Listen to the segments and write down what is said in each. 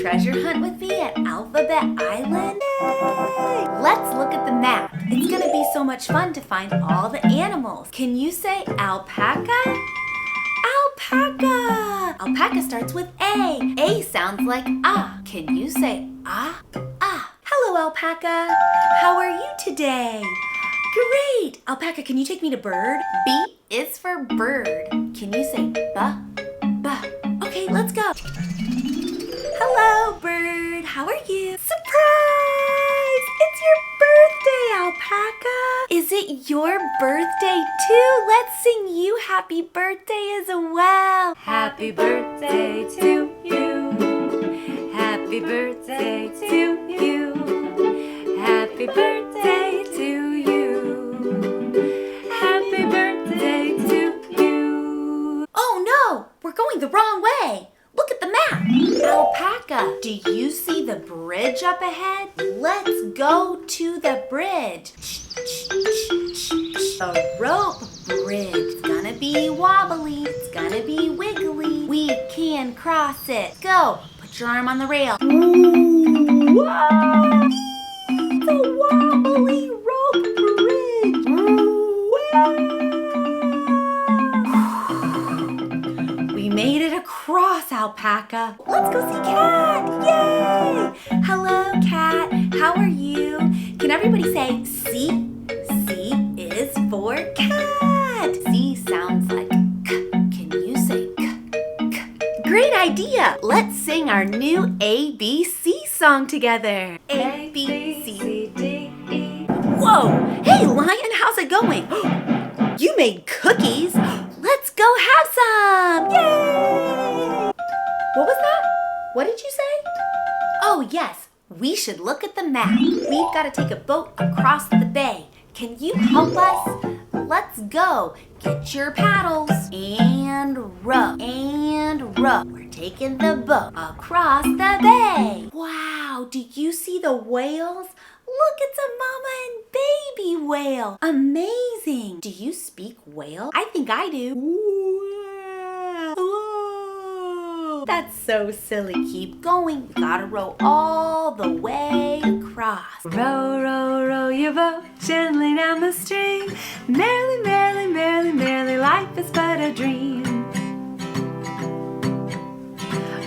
treasure hunt with me at Alphabet Island? Yay! Let's look at the map. It's gonna be so much fun to find all the animals. Can you say alpaca? Alpaca! Alpaca starts with A. A sounds like ah. Can you say ah? Ah. Hello, alpaca. How are you today? Great! Alpaca, can you take me to bird? B is for bird. Can you say ba? Ba. Okay, let's go. Hello, bird. How are you? Surprise! It's your birthday, alpaca. Is it your birthday too? Let's sing you happy birthday as well. Happy birthday to you. Happy birthday to you. Happy birthday to you. Happy birthday to you. Oh no, we're going the wrong way. Look at the map. Alpaca, do you see the bridge up ahead? Let's go to the bridge. A rope bridge. It's gonna be wobbly. It's gonna be wiggly. We can cross it. Go. Put your arm on the rail. Ooh, wow. It's a wobbly rope bridge. Wow. We made it across, alpaca. Let's go see Cat. Yay! Hello, Cat. How are you? Can everybody say C? C is for cat. C sounds like K. Can you say K? K? Great idea. Let's sing our new ABC song together. A, B, C, D, E. Whoa! Hey, Lion, how's it going? You made cookies. Let's go have some. Yay! What was that? What did you say? Oh, yes. We should look at the map. We've got to take a boat across the bay. Can you help us? Let's go. Get your paddles and row. And row. We're taking the boat across the bay. Wow, do you see the whales? Look, it's a mama and baby whale. Amazing. Do you speak whale? I think I do. Whoa. That's so silly. Keep going. We gotta row all the way across. Row, row, row your boat gently down the stream. Merrily, merrily, merrily, merrily, life is but a dream.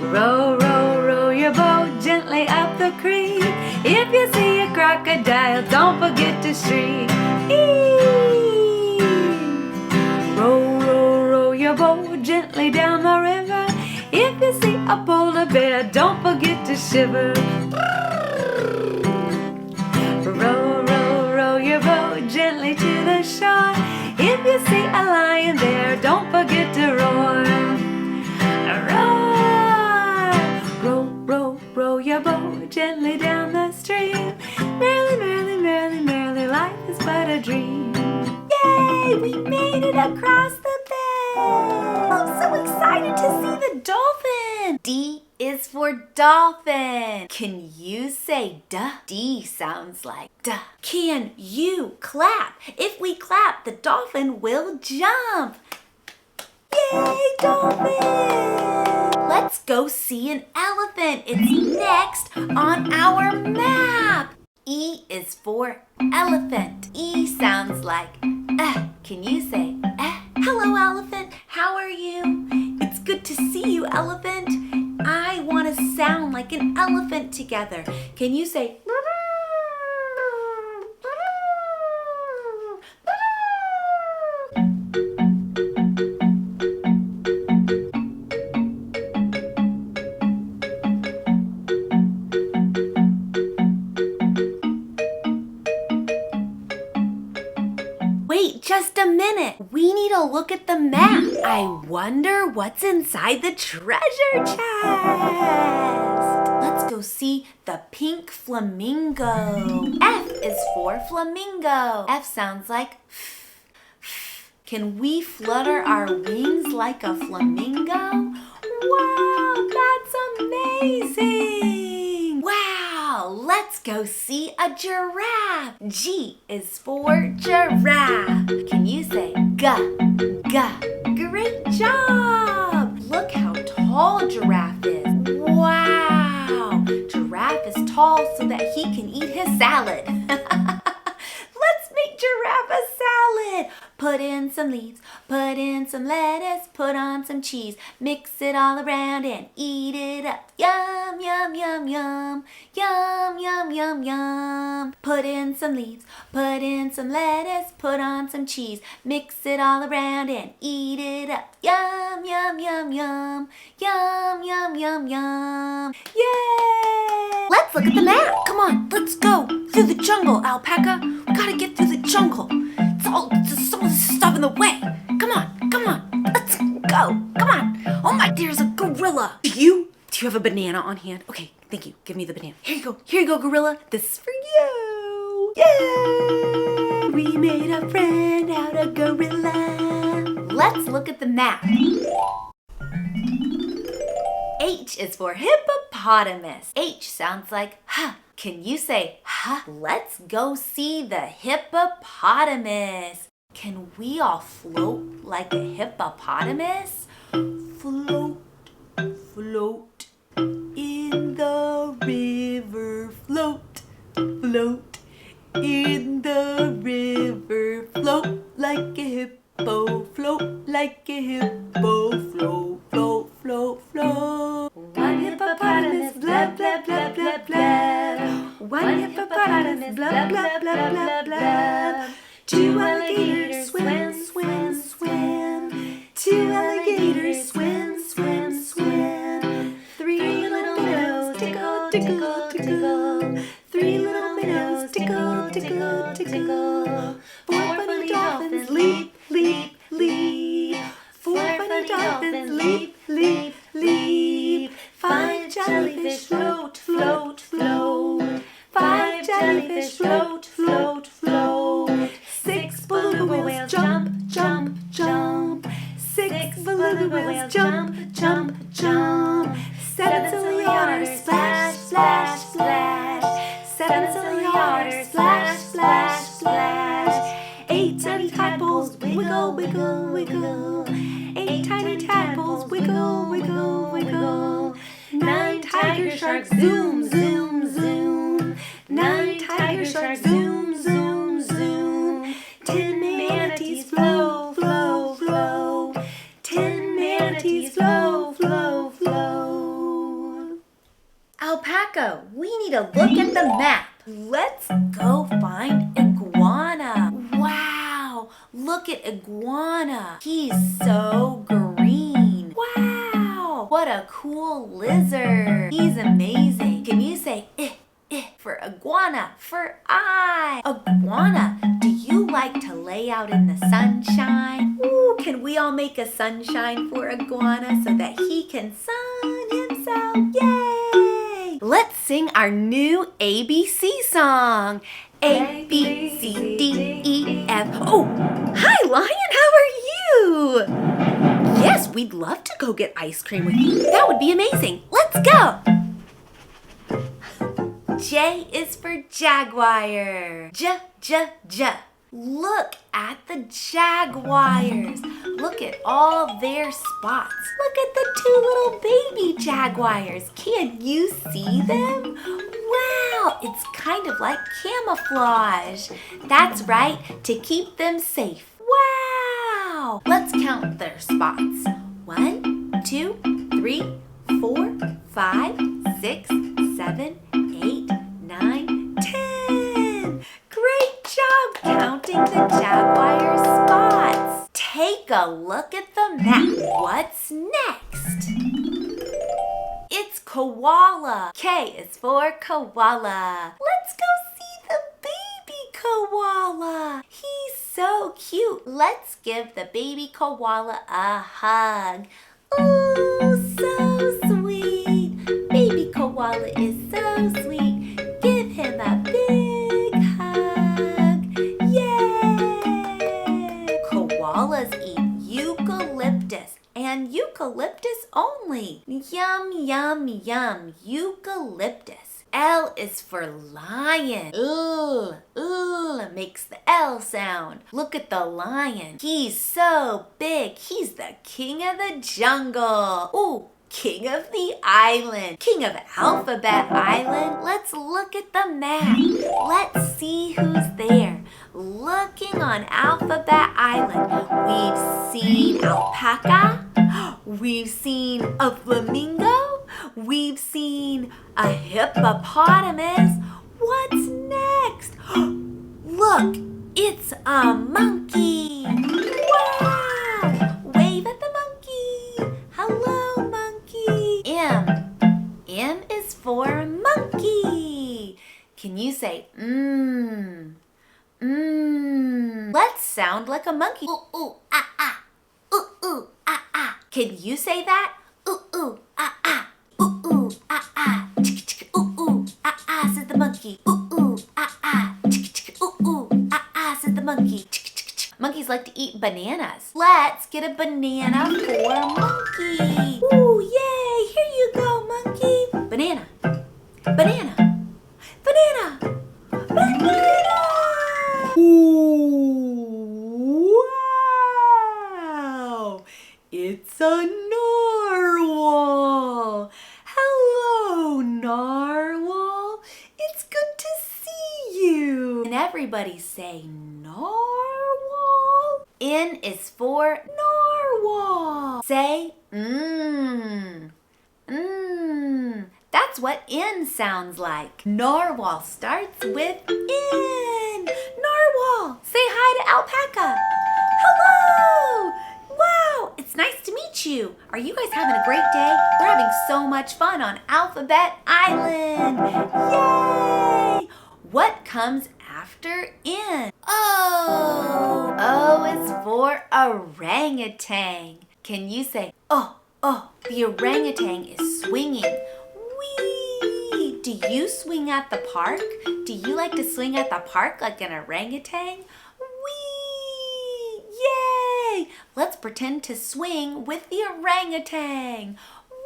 Row, row, row your boat gently up the creek. If you see a crocodile, don't forget to shriek. Eee! Row, row, row your boat gently down the river. If you see a polar bear, don't forget to shiver. Row, row, row your boat gently to the shore. If you see a lion there, don't forget to roar. Row, row, row your boat gently down the stream. Merrily, merrily, merrily, merrily, life is but a dream. Yay! We made it across the bay. I'm so excited to see the dolphin. D is for dolphin. Can you say duh? D sounds like duh. Can you clap? If we clap, the dolphin will jump. Yay, dolphin! Let's go see an elephant. It's next on our map. E is for elephant. E sounds like eh. Can you say eh? Hello, elephant. How are you? It's good to see you, elephant. I want to sound like an elephant together. Can you say just a minute. We need to look at the map. I wonder what's inside the treasure chest. Let's go see the pink flamingo. F is for flamingo. F sounds like f. Can we flutter our wings like a flamingo? Wow, that's amazing. Wow, let's go see a giraffe. G is for giraffe. Can you say ga, ga? Great job. Look how tall giraffe is. Wow. so that he can eat his salad. Let's make Giraffe a salad. Put in some leaves, put in some lettuce, put on some cheese, mix it all around and eat it up. Yum, yum, yum, yum, yum, yum, yum, yum. Put in some leaves, put in some lettuce, put on some cheese, mix it all around and eat it up. Yum, yum, yum, yum, yum, yum, yum, yum. Yay! Let's look at the map. Come on, let's go through the jungle, Alpaca. We gotta get through the jungle. There's so much stuff in the way. Come on, let's go. Come on. Oh my, there's a gorilla. Do you have a banana on hand? Okay, thank you. Give me the banana. Here you go, gorilla. This is for you. Yay! We made a friend out of gorilla. Let's look at the map. H is for hippopotamus. H sounds like huh. Can you say huh? Let's go see the hippopotamus. Can we all float like a hippopotamus? Float, float in the river. Float, float in the river. Float like a hippo. Float like a hippo. Float, float, float, float. One hippopotamus, blah, blah, blah, blah, blah. One hippopotamus, blah, blah, blah, blah, blah. Two alligators swim, swim, swim. Two alligators swim, swim, swim. Three little minnows tickle, tickle, tickle. Three little minnows tickle, tickle, tickle. Four funny dolphins leap, leap, leap. Four funny dolphins leap, leap, leap. Five jellyfish float, float, float. Five jellyfish float, float, float. Six beluga whales jump, jump, jump. Six beluga whales jump, jump, jump. Seven silly otters splash, splash, splash. Seven silly otters splash, splash, splash. Eight tiny tadpoles wiggle, wiggle, wiggle. Eight tiny tadpoles wiggle, wiggle, wiggle. Nine tiger sharks zoom, zoom, zoom. Nine tiger sharks zoom, zoom, zoom. 10 manatees flow, flow, flow. 10 manatees flow, flow, flow. Alpaca, we need to look at the map. Let's go find Iguana. Wow, look at Iguana. He's so green. Wow, what a cool lizard. He's amazing. Can you say for iguana, for I? Iguana, do you like to lay out in the sunshine? Ooh, can we all make a sunshine for Iguana so that he can sun himself? Yay! Let's sing our new ABC song. A, B, C, D, E, F. Oh, hi, Lion, how are you? Yes, we'd love to go get ice cream with you. That would be amazing. Let's go. J is for jaguar. J, J, J. Look at the jaguars. Look at all their spots. Look at the two little baby jaguars. Can you see them? Wow, it's kind of like camouflage. That's right, to keep them safe. Wow. Let's count their spots. 1, 2, 3, 4, 5, 6, 7, 8, 9, 10. Great job counting the jaguar spots. Take a look at the map. What's next? It's koala. K is for koala. Let's go see the baby koala. He's so cute. Let's give the baby koala a hug. Ooh, so sweet. Baby koala is so sweet. Give him a big hug. Yay! Koalas eat eucalyptus and eucalyptus only. Yum, yum, yum, eucalyptus. L is for lion. Makes the L sound. Look at the lion. He's so big. He's the king of the jungle. Ooh, king of the island, king of Alphabet Island. Let's look at the map. Let's see who's there. Looking on Alphabet Island, we've seen alpaca, we've seen a flamingo, we've seen a hippopotamus. What's next? Look, it's a monkey. Wow! Wave at the monkey. Hello, monkey. M is for monkey. Can you say mmm? Let's sound like a monkey. Ooh, ooh, ah, ah. Ooh, ooh, ah, ah. Can you say that? Ooh, ooh, ah, ah. Ooh, ooh, ah, ah. Chicka, chicka, ooh, ooh, ah, ah, says the monkey. Ooh, ooh, ah, ah. Chicka, chicka, ooh, ooh, ah, ah, says the monkey. Chicka, chicka, chicka. Monkeys like to eat bananas. Let's get a banana for monkey. Ooh, yay. Here you go, monkey. Banana. Banana. Banana. Banana. Ooh, wow! It's a narwhal. Hello, narwhal. It's good to see you. And everybody say narwhal. N is for narwhal. Say mmm. Mmm. That's what N sounds like. Narwhal starts with N. Narwhal, say hi to alpaca. Hello. Wow, it's nice to meet you. Are you guys having a great day? We're having so much fun on Alphabet Island. Yay! What comes after N? O. O is for orangutan. Can you say, oh, the orangutan is swinging. Whee! Do you swing at the park? Do you like to swing at the park like an orangutan? Whee! Yay! Let's pretend to swing with the orangutan. Whee!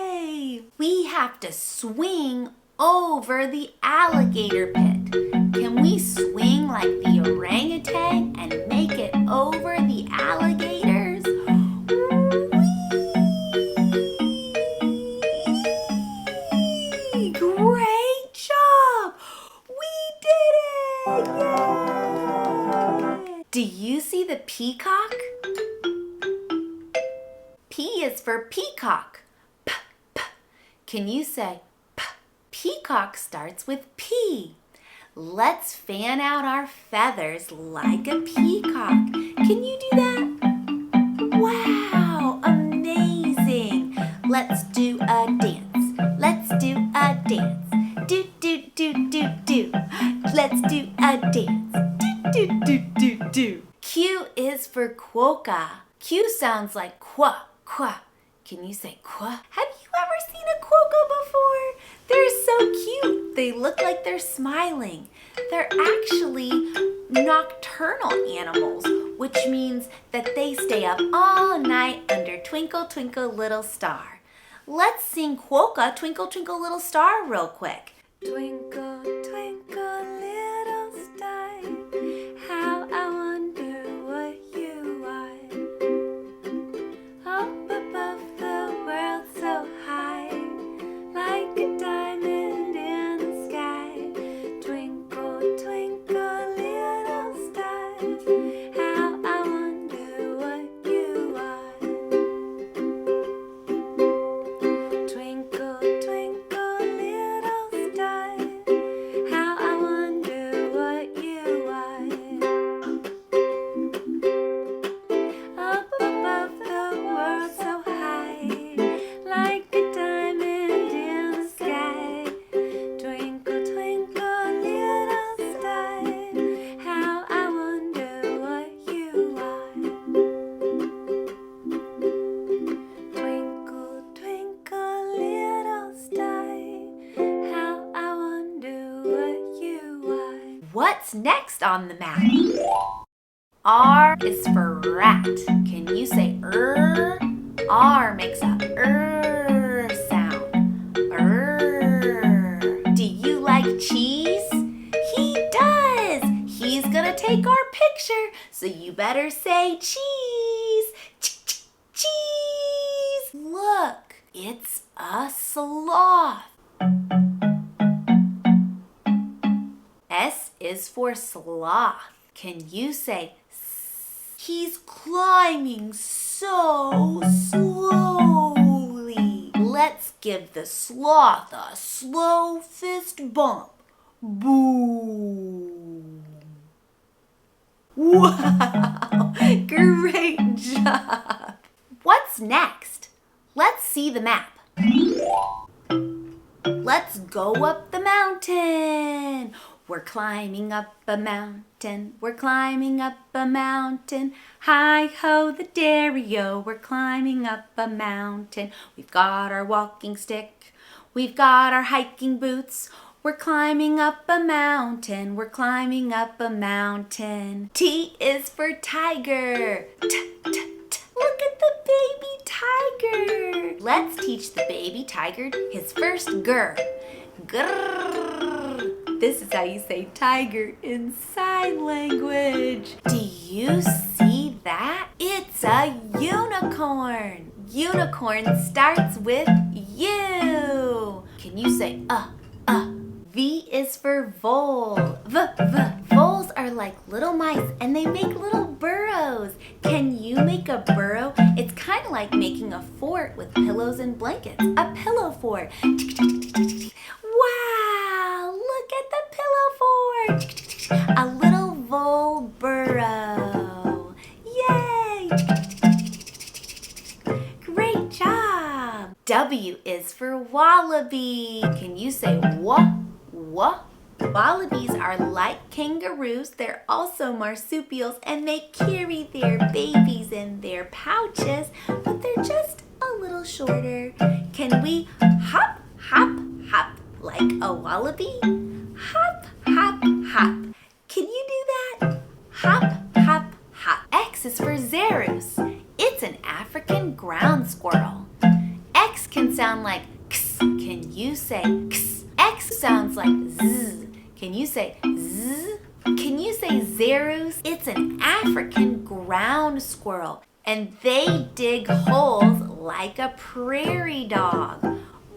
Yay! We have to swing over the alligator pit. Can we swing like the orangutan and make it over the alligators? Whee! Great job! We did it! Yay! Do you see the peacock? P is for peacock. P, p. Can you say p? Peacock starts with P. Let's fan out our feathers like a peacock. Can you do that? Wow, amazing. Let's do a dance. Let's do a dance. Do, do, do, do, do. Let's do a dance. Do, do, do, do, do. Q is for quokka. Q sounds like qua, qua. Can you say qua? Have you ever seen a quokka before? They're so cute. They look like they're smiling. They're actually nocturnal animals, which means that they stay up all night under Twinkle, Twinkle, Little Star. Let's sing quokka, Twinkle, Twinkle, Little Star real quick. Twinkle, twinkle, little star, how I wonder what you are. Up above the world so high, like a diamond in the sky. Twinkle, twinkle, little star, how I wonder what you are. Twinkle, twinkle, little star, how I wonder what you are. Up above the world so high, like a diamond in the sky. Twinkle, twinkle, little star, how I wonder what you are. Twinkle, twinkle, little star, how I wonder what you are. What's next on the map? R is for rat. Can you say R makes a sound. Do you like cheese? He does. He's gonna take our picture, so you better say cheese. It's a sloth. S is for sloth. Can you say he's climbing so slowly? Let's give the sloth a slow fist bump. Boom. Wow, great job. What's next? Let's see the map. Let's go up the mountain. We're climbing up a mountain. We're climbing up a mountain. Hi-ho the dairy-o. We're climbing up a mountain. We've got our walking stick. We've got our hiking boots. We're climbing up a mountain. We're climbing up a mountain. T is for tiger. T-t-t. Look at the baby tiger. Let's teach the baby tiger his first grr. Grrr. This is how you say tiger in sign language. Do you see that? It's a unicorn. Unicorn starts with U. Can you say V is for vole. Voles are like little mice and they make little burrows. Can you make a burrow? It's kind of like making a fort with pillows and blankets. A pillow fort. Wow, look at the pillow fort. A little vole burrow. Yay! Great job. W is for wallaby. Can you say wah? Wallabies are like kangaroos. They're also marsupials and they carry their babies in their pouches, but they're just a little shorter. Can we hop, hop, hop like a wallaby? Hop, hop, hop. Can you do that? Hop, hop, hop. X is for Xerus. It's an African ground squirrel. X can sound like x. Can you say x? X sounds like z. Can you say z? Can you say Xerus? It's an African ground squirrel, and they dig holes like a prairie dog.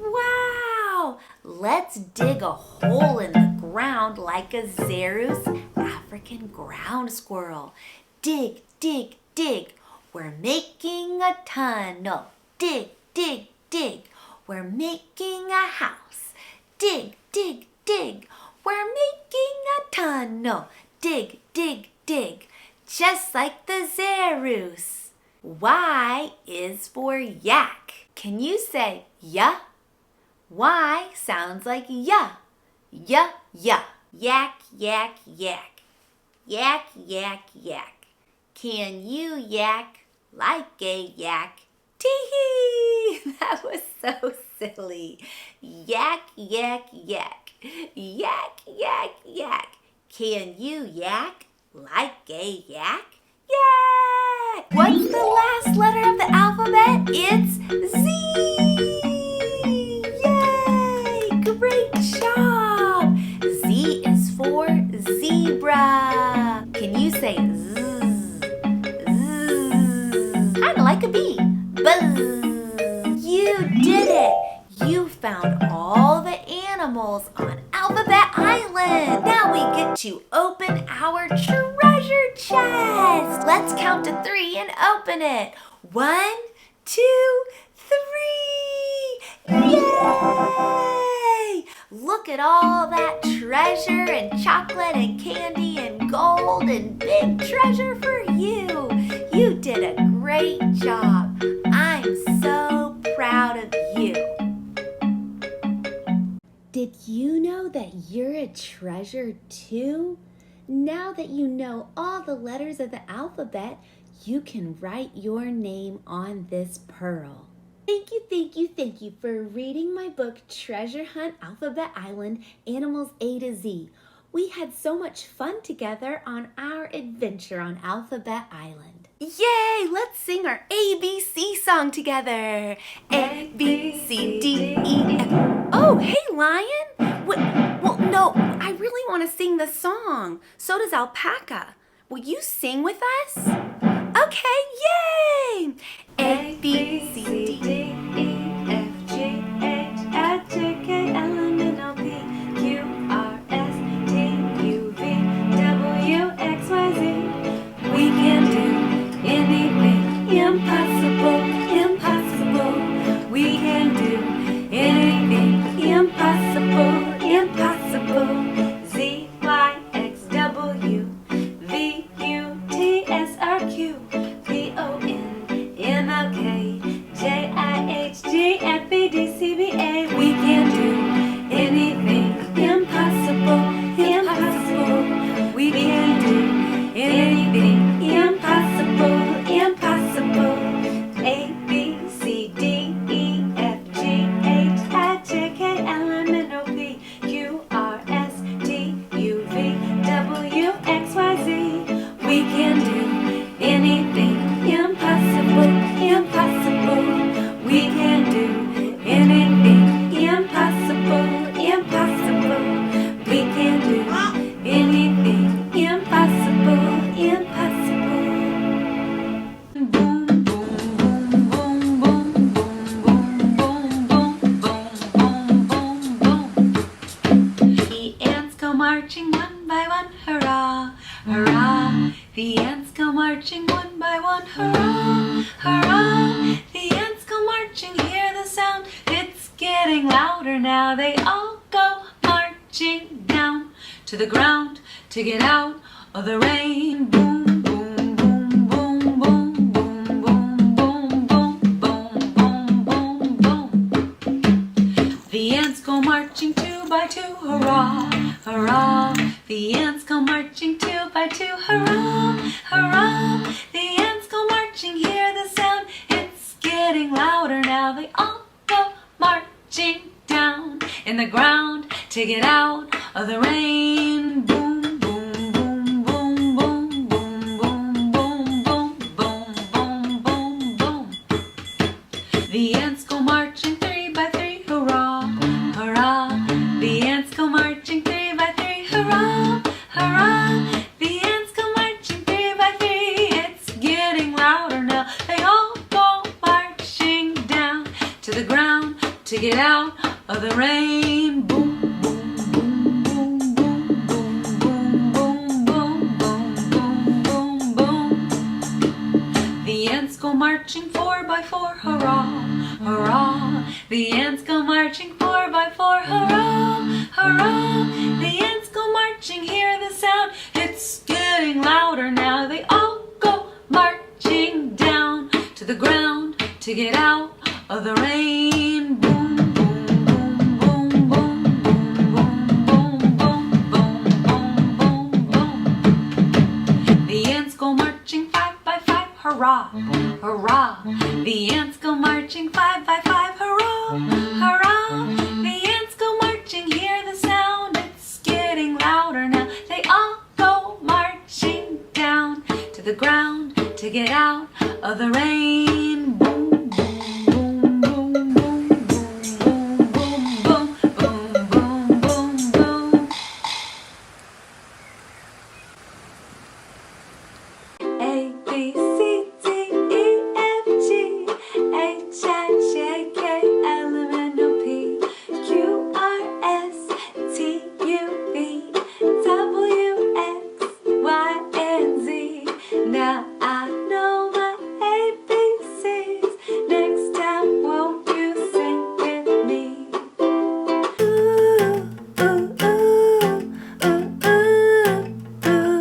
Wow! Let's dig a hole in the ground like a Xerus African ground squirrel. Dig, dig, dig. We're making a tunnel. Dig, dig, dig. We're making a house. Dig, dig, dig. We're making a tunnel. Dig, dig, dig. Just like the Xerus. Y is for yak. Can you say ya? Y sounds like ya. Ya, ya. Yak, yak, yak. Yak, yak, yak. Can you yak like a yak? Tee-hee! That was so silly. Yak, yak, yak. Yak, yak, yak. Can you yak like a yak? Yak! What's the last letter of the alphabet? It's Z! Yay! Great job! Z is for zebra. Can you say zzz? Zzz. Kind of like a bee. Buzz! You did it! You found all the animals on Alphabet Island! Now we get to open our treasure chest! Let's count to 3 and open it! 1, 2, 3! Yay! Look at all that treasure and chocolate and candy and gold and big treasure for you! You did a great job! I'm so proud of you! Did you know that you're a treasure too? Now that you know all the letters of the alphabet, you can write your name on this pearl. Thank you for reading my book, Treasure Hunt Alphabet Island, Animals A to Z. We had so much fun together on our adventure on Alphabet Island. Yay! Let's sing our ABC song together. A, B, C, D, E, F. Oh, hey, Lion. Well, no, I really want to sing the song. So does Alpaca. Will you sing with us? Okay, yay! A, B, C, D, E, F. getting louder now. They all go marching down to the ground to get out of the rain. Boom, boom, boom, boom, boom, boom, boom, boom, boom, boom, boom, boom, boom. The ants go marching two by two, hurrah, hurrah. The ants go marching two by two, hurrah, hurrah. The ants go marching, hear the sound, it's getting louder now. They all go marching down in the ground to get out of the rain. Boom, boom, boom, boom, boom, boom, boom, boom, boom, boom, boom, boom, boom. The ants go marching three by three, hurrah, hurrah. The ants go marching three by three, hurrah, hurrah. The ants go marching three by three, it's getting louder now. They all go marching down to the ground to get out of the rain. Boom, boom, boom, boom, boom, boom, boom, boom, boom, boom, boom, boom, boom. The ants go marching four by four, hurrah, hurrah. The ants go marching four by four, hurrah, hurrah. The ants go marching, hear the sound, it's getting louder now. They all go marching down to the ground to get out of the rain. Boom, boom, boom, boom, boom, boom, boom, boom, boom, boom, boom, boom. The ants go marching five by five, hurrah, hurrah. The ants go marching five by five, hurrah, hurrah. The ants go marching, hear the sound, it's getting louder now. They all go marching down to the ground to get out of the rain. Boom, boom, boom, boom, boom, boom, boom, boom, boom, boom, boom, boom. A, B, C, D, E, F, G, H, I, J, K, L, M, N, O, P, Q, R, S, T, U, V, W, X, Y, and Z. Now I know my ABCs. Next time, won't you sing with me? Ooh, ooh, ooh, ooh, ooh, ooh.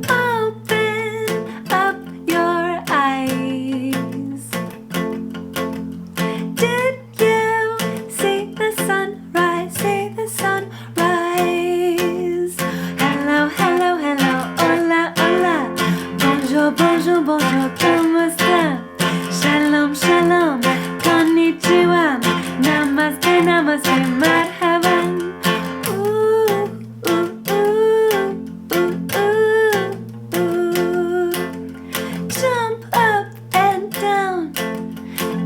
Open up your eyes. Did you see the sunrise? See the sunrise. Hello, hello, hello. Hola, hola. Bonjour, bonjour, bonjour. Comment ça? Shalom, shalom. Konnichiwa. Namaste, namaste. Marhaban. Ooh, ooh, ooh, ooh, ooh, ooh. Jump up and down.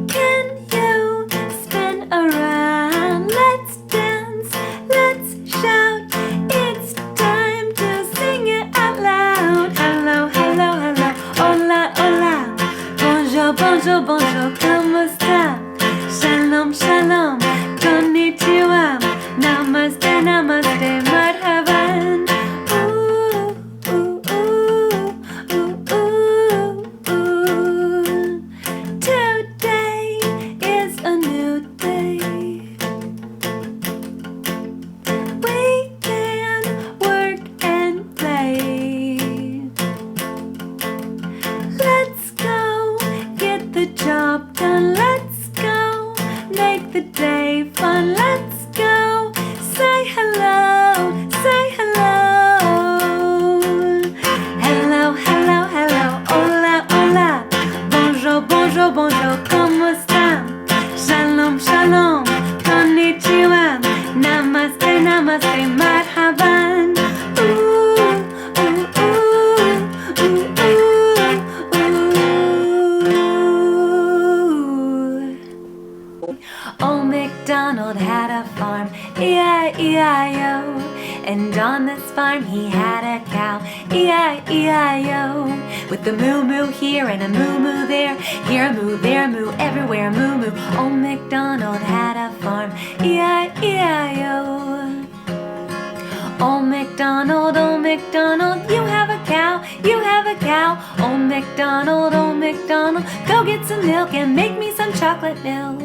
Can you spin around? Let's dance, let's shout. It's time to sing it out loud. Hello, hello, hello. Hola, hola. Bonjour, bonjour, bonjour. Comment ça? Shalom, shalom. Konnichiwa. Namaste, namaste. Marhaban. Ooh, ooh, ooh, ooh, ooh, ooh. Today is a new day. We can work and play. Let's go get the job done. Let's go make the day fun. Let's go say hello, say hello. Hello, hello, hello. Hola, hola. Bonjour, bonjour, bonjour. Comment ça? Shalom, shalom. Konnichiwa. Namaste, namaste. Marhaban. Ooh, ooh, ooh, ooh, ooh, ooh. Old MacDonald had a farm, E-I-E-I-O. And on this farm he had a cow, E-I-E-I-O. With a moo-moo here and a moo-moo there, here a moo, there a moo, everywhere a moo-moo. Old MacDonald had a farm, E-I-E-I-O. Old MacDonald, you have a cow, you have a cow. Old MacDonald, go get some milk and make me some chocolate milk.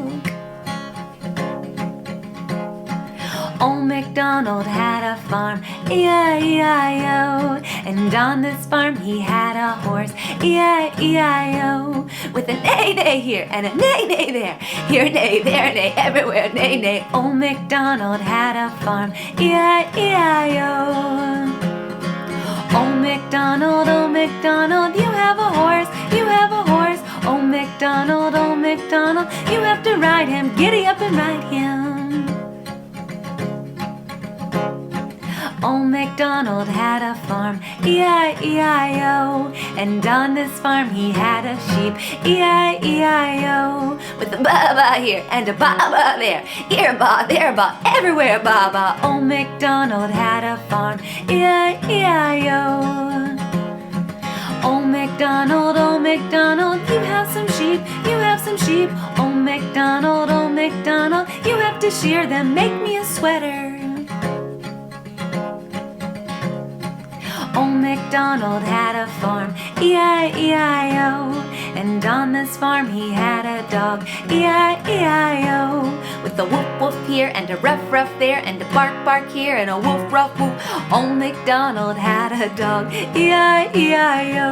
Old MacDonald had a farm, E-I-E-I-O. And on this farm he had a horse, E-I-E-I-O. With a neigh-neigh here and a neigh-neigh there, here neigh, there neigh, everywhere neigh-neigh. Old MacDonald had a farm, E-I-E-I-O. Old MacDonald, you have a horse, you have a horse. Old MacDonald, you have to ride him, giddy up and ride him. Old MacDonald had a farm, E-I-E-I-O. And on this farm he had a sheep, E-I-E-I-O. With a ba-ba here and a ba-ba there, here ba, there ba, everywhere ba-ba. Old MacDonald had a farm, E-I-E-I-O. Old MacDonald, you have some sheep, you have some sheep. Old MacDonald, you have to shear them, make me a sweater. Old MacDonald had a farm, E-I-E-I-O. And on this farm he had a dog, E-I-E-I-O. With a woof woof here and a ruff ruff there and a bark bark here and a woof ruff woof. Old MacDonald had a dog, E-I-E-I-O.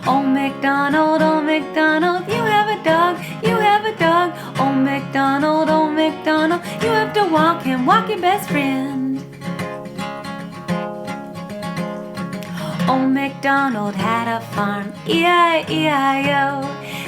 Old MacDonald, you have a dog, you have a dog. Old MacDonald, you have to walk him, walk your best friend. Old MacDonald had a farm, E-I-E-I-O.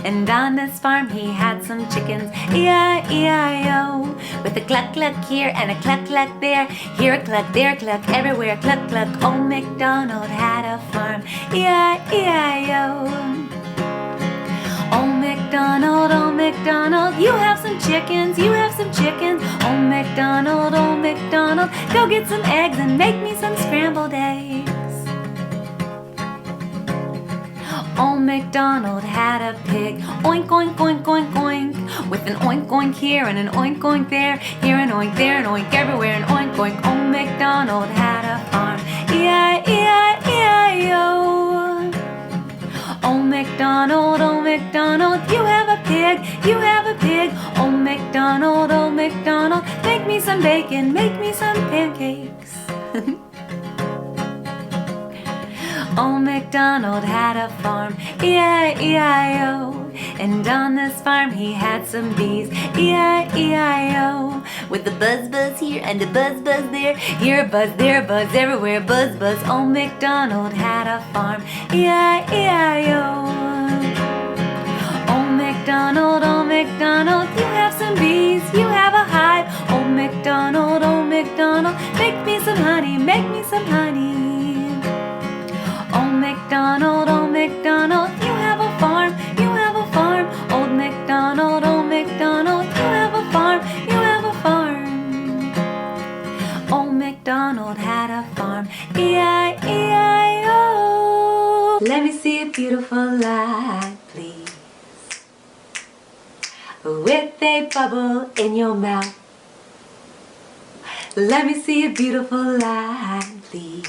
And on this farm he had some chickens, E-I-E-I-O. With a cluck cluck here and a cluck cluck there, here a cluck, there a cluck, everywhere cluck cluck. Old MacDonald had a farm, E-I-E-I-O. Old MacDonald, you have some chickens, you have some chickens. Old MacDonald, go get some eggs and make me some scrambled eggs. Old MacDonald had a pig, oink, oink, oink, oink, oink. With an oink, oink here and an oink, oink there, here an oink, there an oink, everywhere an oink, oink. Old MacDonald had a farm, E-I-E-I-E-I-O. Old MacDonald, you have a pig, you have a pig. Old MacDonald, make me some bacon, make me some pancakes. Old MacDonald had a farm, E-I-E-I-O. And on this farm he had some bees, E-I-E-I-O. With a buzz buzz here and a buzz buzz there, here a buzz, there a buzz, everywhere buzz buzz. Old MacDonald had a farm, E-I-E-I-O. Old MacDonald, you have some bees, you have a hive. Old MacDonald, make me some honey, make me some honey. Old MacDonald, you have a farm, you have a farm. Old MacDonald, you have a farm, you have a farm. Old MacDonald had a farm, E-I-E-I-O. Let me see a beautiful light, please, with a bubble in your mouth. Let me see a beautiful light, please,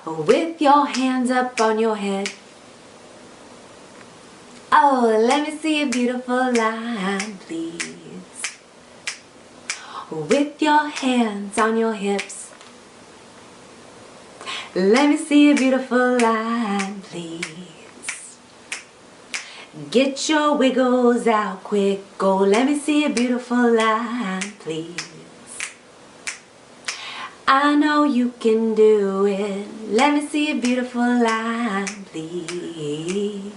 with your hands up on your head. Oh, let me see a beautiful line, please, with your hands on your hips. Let me see a beautiful line, please. Get your wiggles out quick. Oh, let me see a beautiful line, please. I know you can do it. Let me see a beautiful line, please.